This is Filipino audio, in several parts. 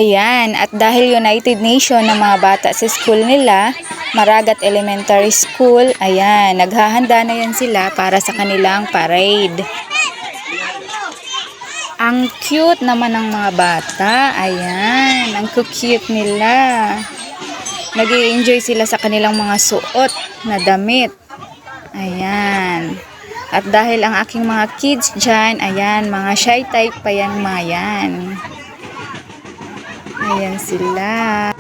Ayan, at dahil United Nation ng mga bata sa school nila, Maragat Elementary School, ayan, naghahanda na yan sila para sa kanilang parade. Ang cute naman ng mga bata, ayan, ang cute nila. Nag-i-enjoy sila sa kanilang mga suot na damit. Ayan. At dahil ang aking mga kids dyan, ayan, mga shy type pa yan mga yan. Ayan sila.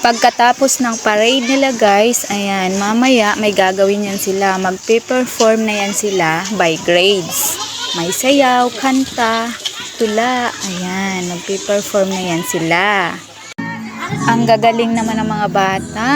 Pagkatapos ng parade nila guys, ayan, mamaya may gagawin yan sila. Magpe-perform na yan sila by grades. May sayaw, kanta, tula, ayan, magpe-perform na yan sila. Ang gagaling naman ng mga bata.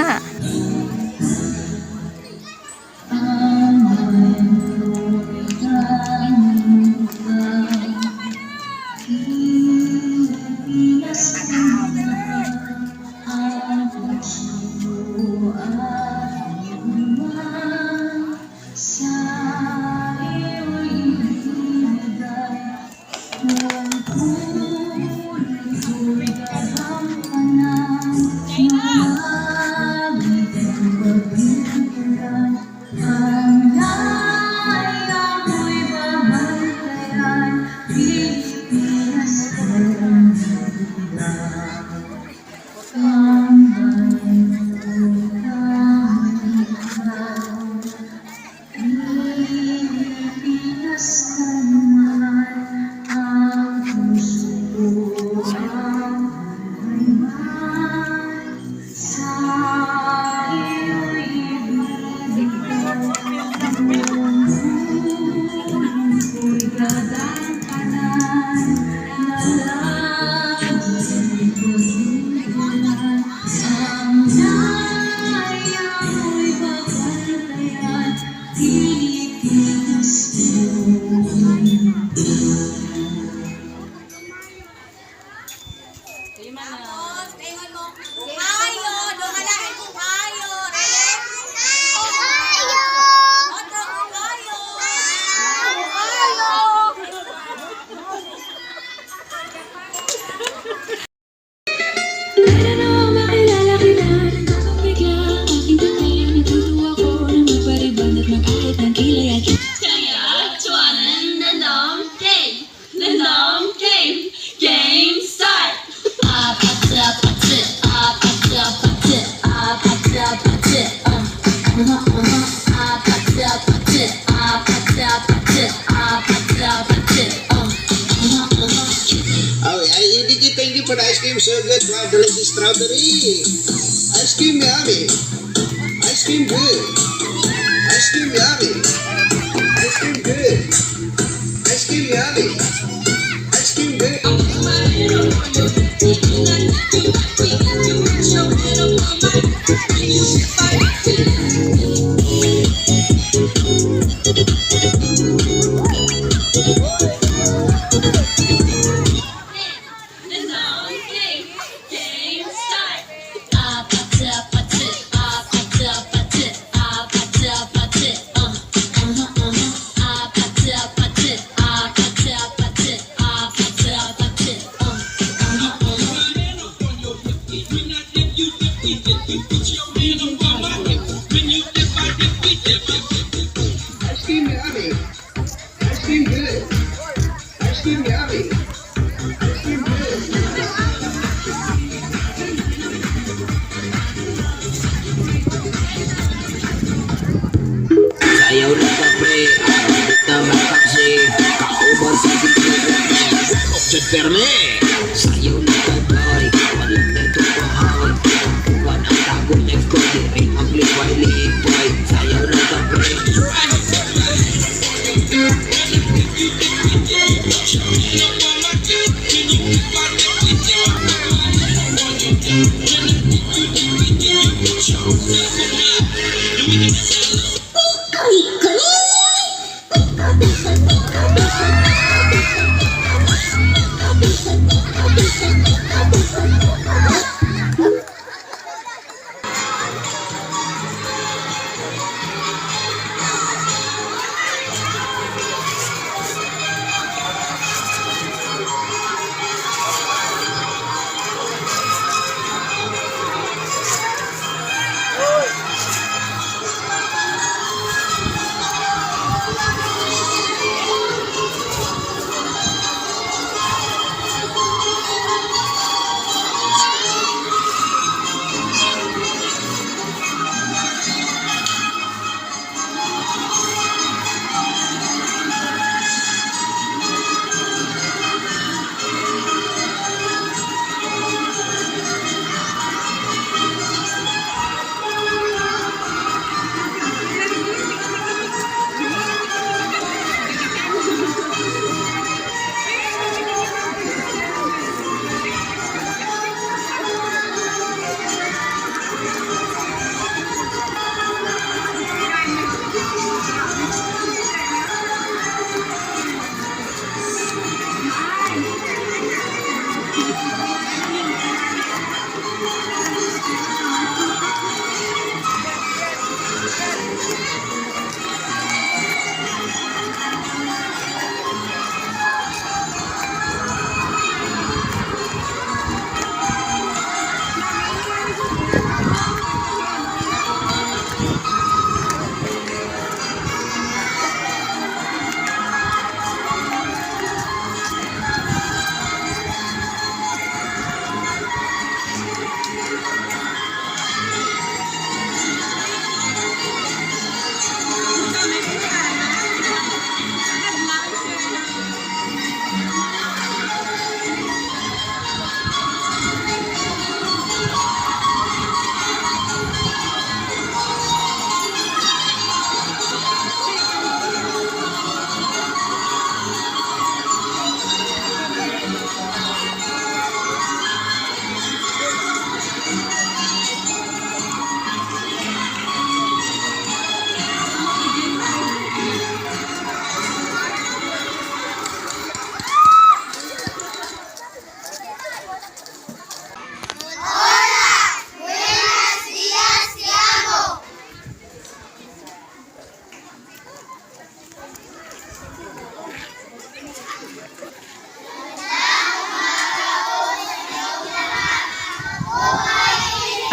Thank you for the ice cream, so good. Wow, delicious strawberry. Ice cream yummy. Ice cream good. Ice cream yummy. Ice cream good. Ice cream yummy. Ice cream good. Ice cream yummy. Ice cream good. Ice cream yummy. Ice cream good. Sayaw na ka pre, abot naman kasi kauban sa bigyan Object perme Sayaw na ka boy, walang natupahan Kukuhan ang tago next ko, di rin ang liway boy Sayaw na ka pre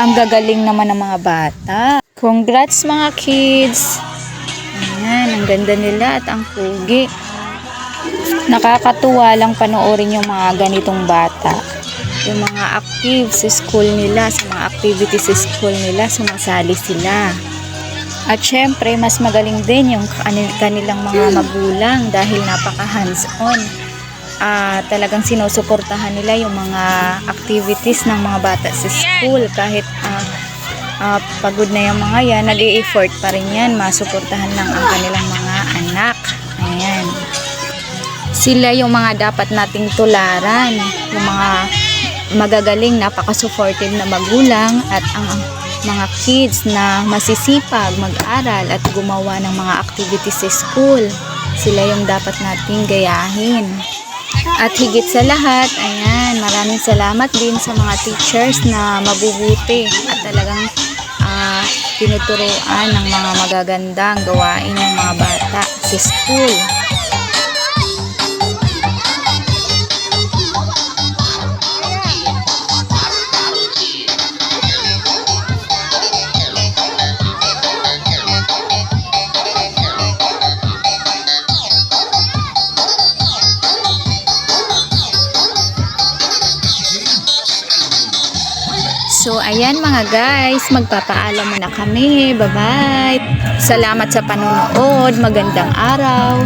Ang gagaling naman ng mga bata. Congrats mga kids! Ayan, ang ganda nila at ang pugi. Nakakatuwa lang panoorin yung mga ganitong bata. Yung mga active sa school nila, sa mga activities sa school nila, sumasali sila. At syempre, mas magaling din yung kanilang mga magulang dahil napaka hands-on. Talagang sinusuportahan nila yung mga activities ng mga bata sa school. Kahit pagod na yung mga yan, nag-i-effort pa rin yan. Masuportahan lang ang kanilang mga anak. Ayan. Sila yung mga dapat nating tularan. Yung mga magagaling, napaka-supportive na magulang at ang mga kids na masisipag mag-aral at gumawa ng mga activities sa school. Sila yung dapat nating gayahin. At higit sa lahat, ayan, maraming salamat din sa mga teachers na mabubuti at talagang tinuturuan ng mga magagandang gawain ng mga bata sa school. So, ayan mga guys, magpapaalam muna kami. Bye-bye. Salamat sa panonood. Magandang araw.